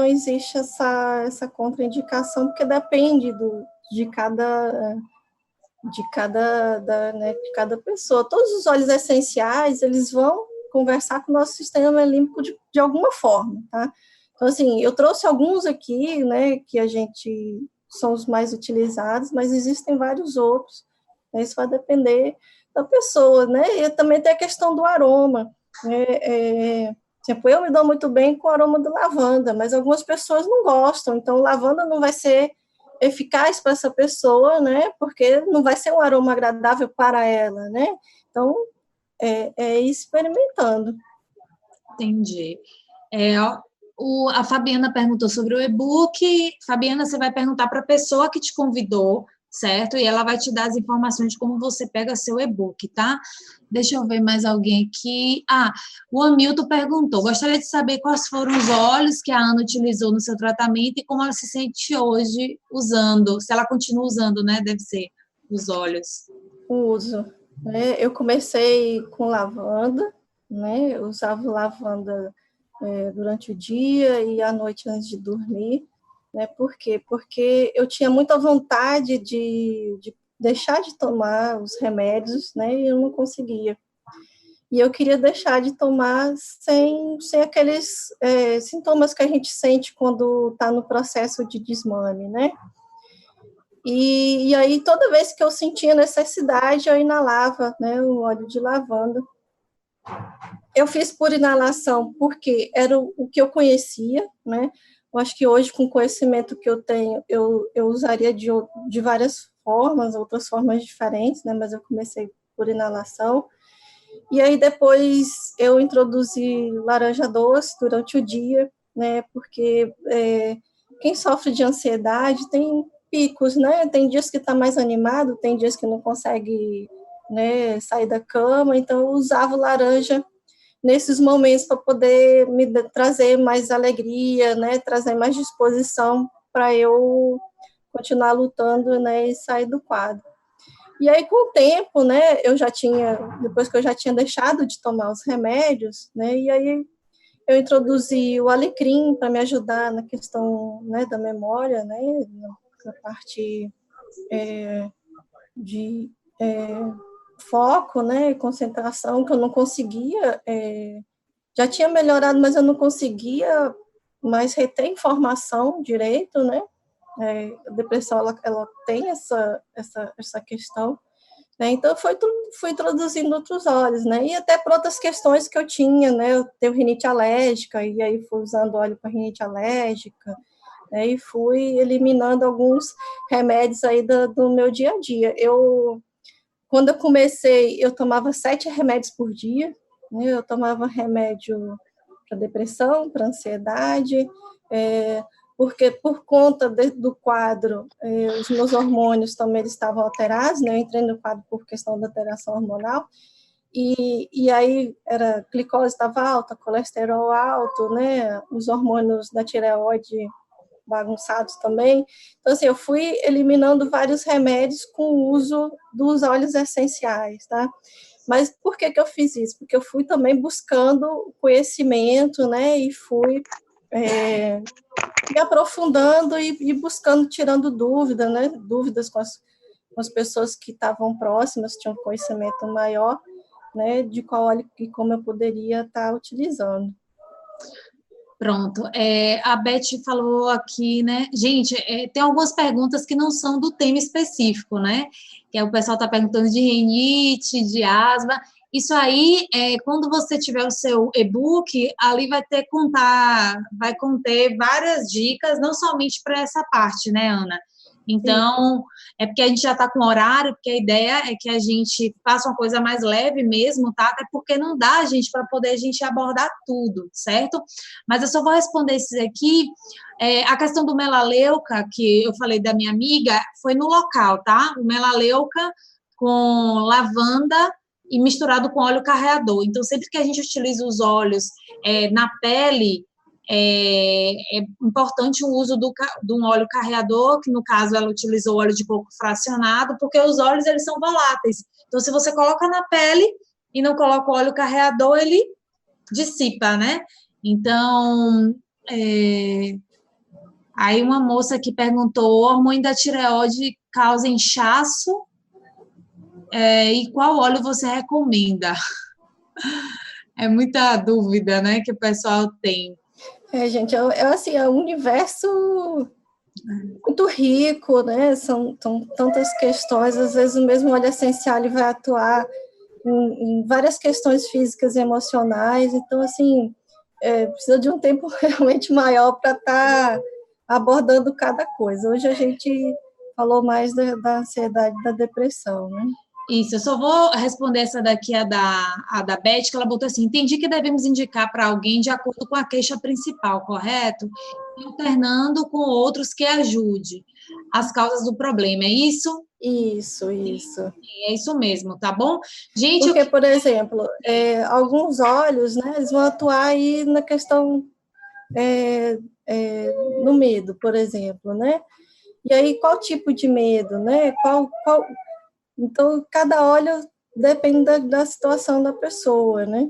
S2: existe essa contraindicação, porque depende de cada pessoa. Todos os óleos essenciais, eles vão conversar com o nosso sistema límbico de alguma forma, tá? Então, assim, eu trouxe alguns aqui, né, que são os mais utilizados, mas existem vários outros, né? Isso vai depender da pessoa, né? E também tem a questão do aroma, né? Tipo, eu me dou muito bem com o aroma do lavanda, mas algumas pessoas não gostam, então lavanda não vai ser eficaz para essa pessoa, né? Porque não vai ser um aroma agradável para ela, né? Então, ir experimentando.
S1: Entendi. A Fabiana perguntou sobre o e-book. Fabiana, você vai perguntar para a pessoa que te convidou, certo? E ela vai te dar as informações de como você pega seu e-book, tá? Deixa eu ver mais alguém aqui. O Hamilton perguntou: gostaria de saber quais foram os óleos que a Ana utilizou no seu tratamento e como ela se sente hoje usando, se ela continua usando, né? Deve ser os óleos.
S2: Uso. Né? Eu comecei com lavanda, né? Eu usava lavanda durante o dia e à noite antes de dormir. Né? Por quê? Porque eu tinha muita vontade de deixar de tomar os remédios, né? E eu não conseguia. E eu queria deixar de tomar sem aqueles sintomas que a gente sente quando está no processo de desmame, né? E aí, toda vez que eu sentia necessidade, eu inalava, né, o óleo de lavanda. Eu fiz por inalação porque era o que eu conhecia, né? Eu acho que hoje, com o conhecimento que eu tenho, eu usaria de várias formas, outras formas diferentes, né? Mas eu comecei por inalação. E aí, depois, eu introduzi laranja doce durante o dia, né? Porque quem sofre de ansiedade tem picos, né? Tem dias que está mais animado, tem dias que não consegue, né, sair da cama. Então, eu usava laranja nesses momentos para poder trazer mais alegria, né? Trazer mais disposição para eu continuar lutando, né? E sair do quadro. E aí, com o tempo, né, depois que eu já tinha deixado de tomar os remédios, né, e aí eu introduzi o alecrim para me ajudar na questão, né, da memória, né, na parte de foco, né, concentração, que eu não conseguia, já tinha melhorado, mas eu não conseguia mais reter informação direito, né, a depressão, ela tem essa questão, né, então fui introduzindo outros óleos, né, e até por outras questões que eu tinha, né, eu tenho rinite alérgica, e aí fui usando óleo para rinite alérgica, né, e fui eliminando alguns remédios aí do meu dia a dia. Quando eu comecei, eu tomava 7 remédios por dia, né, eu tomava remédio para depressão, para ansiedade, porque por conta do quadro, os meus hormônios também eles estavam alterados, né, eu entrei no quadro por questão da alteração hormonal, e aí era glicose estava alta, colesterol alto, né, os hormônios da tireoide bagunçados também. Então, assim, eu fui eliminando vários remédios com o uso dos óleos essenciais, tá? Mas por que eu fiz isso? Porque eu fui também buscando conhecimento, né, e fui me aprofundando e buscando, tirando dúvida, né, dúvidas com as pessoas que estavam próximas, tinham conhecimento maior, né, de qual óleo e como eu poderia estar utilizando.
S1: Pronto. A Beth falou aqui, né? Gente, tem algumas perguntas que não são do tema específico, né? Que o pessoal está perguntando de rinite, de asma. Isso aí, quando você tiver o seu e-book, ali vai conter várias dicas, não somente para essa parte, né, Ana? Então, é porque a gente já está com horário, porque a ideia é que a gente faça uma coisa mais leve mesmo, tá? Até porque não dá, gente, para poder a gente abordar tudo, certo? Mas eu só vou responder esses aqui. A questão do melaleuca, que eu falei da minha amiga, foi no local, tá? O melaleuca com lavanda e misturado com óleo carreador. Então, sempre que a gente utiliza os óleos na pele, é importante o uso de um óleo carreador, que no caso ela utilizou óleo de coco fracionado, porque os óleos eles são voláteis. Então, se você coloca na pele e não coloca o óleo carreador, ele dissipa, né? Então, aí uma moça aqui perguntou, o hormônio da tireoide causa inchaço? E qual óleo você recomenda? É muita dúvida, né, que o pessoal tem.
S2: Gente, assim, é um universo muito rico, né? São tantas questões, às vezes o mesmo óleo essencial ele vai atuar em várias questões físicas e emocionais, então, assim, precisa de um tempo realmente maior para estar abordando cada coisa. Hoje a gente falou mais da ansiedade e da depressão, né?
S1: Isso, eu só vou responder essa daqui, a da Beth, que ela botou assim, entendi que devemos indicar para alguém de acordo com a queixa principal, correto? E alternando com outros que ajude as causas do problema, é isso?
S2: Isso.
S1: É isso mesmo, tá bom? Gente,
S2: porque, por exemplo, alguns óleos, né, eles vão atuar aí na questão no medo, por exemplo, né? E aí, qual tipo de medo, né? Então, cada óleo depende da situação da pessoa, né?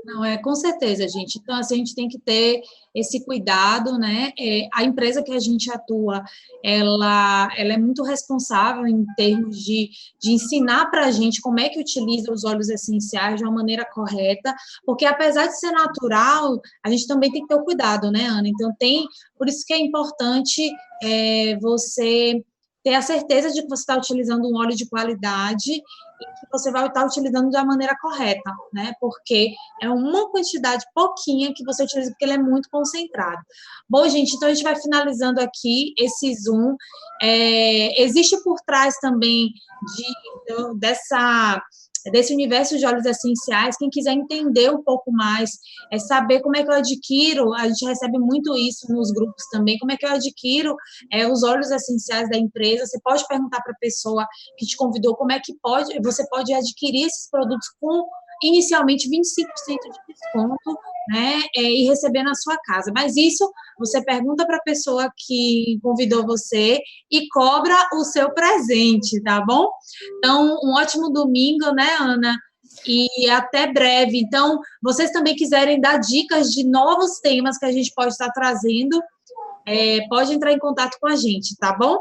S1: Não, com certeza, gente. Então, assim, a gente tem que ter esse cuidado, né? A empresa que a gente atua, ela é muito responsável em termos de ensinar para a gente como é que utiliza os óleos essenciais de uma maneira correta, porque apesar de ser natural, a gente também tem que ter o cuidado, né, Ana? Então, por isso que é importante você ter a certeza de que você está utilizando um óleo de qualidade e que você vai estar utilizando da maneira correta, né? Porque é uma quantidade pouquinha que você utiliza, porque ele é muito concentrado. Bom, gente, então a gente vai finalizando aqui esse Zoom. Existe por trás também desse universo de óleos essenciais, quem quiser entender um pouco mais, saber como é que eu adquiro, a gente recebe muito isso nos grupos também, como é que eu adquiro os óleos essenciais da empresa, você pode perguntar para a pessoa que te convidou como é que você pode adquirir esses produtos com inicialmente 25% de desconto, né, e receber na sua casa. Mas isso você pergunta para a pessoa que convidou você e cobra o seu presente, tá bom? Então, um ótimo domingo, né, Ana? E até breve. Então, vocês também quiserem dar dicas de novos temas que a gente pode estar trazendo, pode entrar em contato com a gente, tá bom?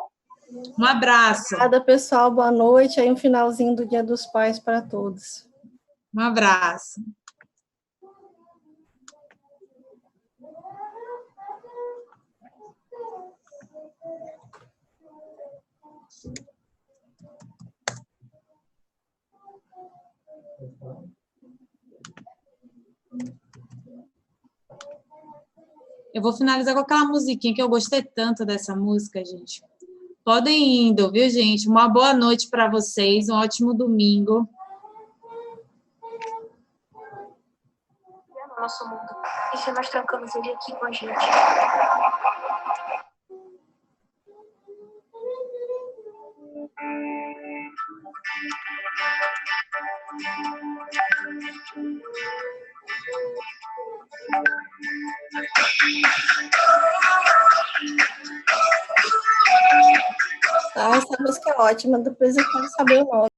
S1: Um abraço.
S2: Obrigada, pessoal. Boa noite. Aí um finalzinho do Dia dos Pais para todos.
S1: Um abraço. Eu vou finalizar com aquela musiquinha que eu gostei tanto dessa música, gente. Podem indo, viu, gente? Uma boa noite para vocês, um ótimo domingo.
S3: Nosso mundo. E se nós trancamos ele aqui com a gente?
S2: Essa música é ótima, depois eu quero saber o nome.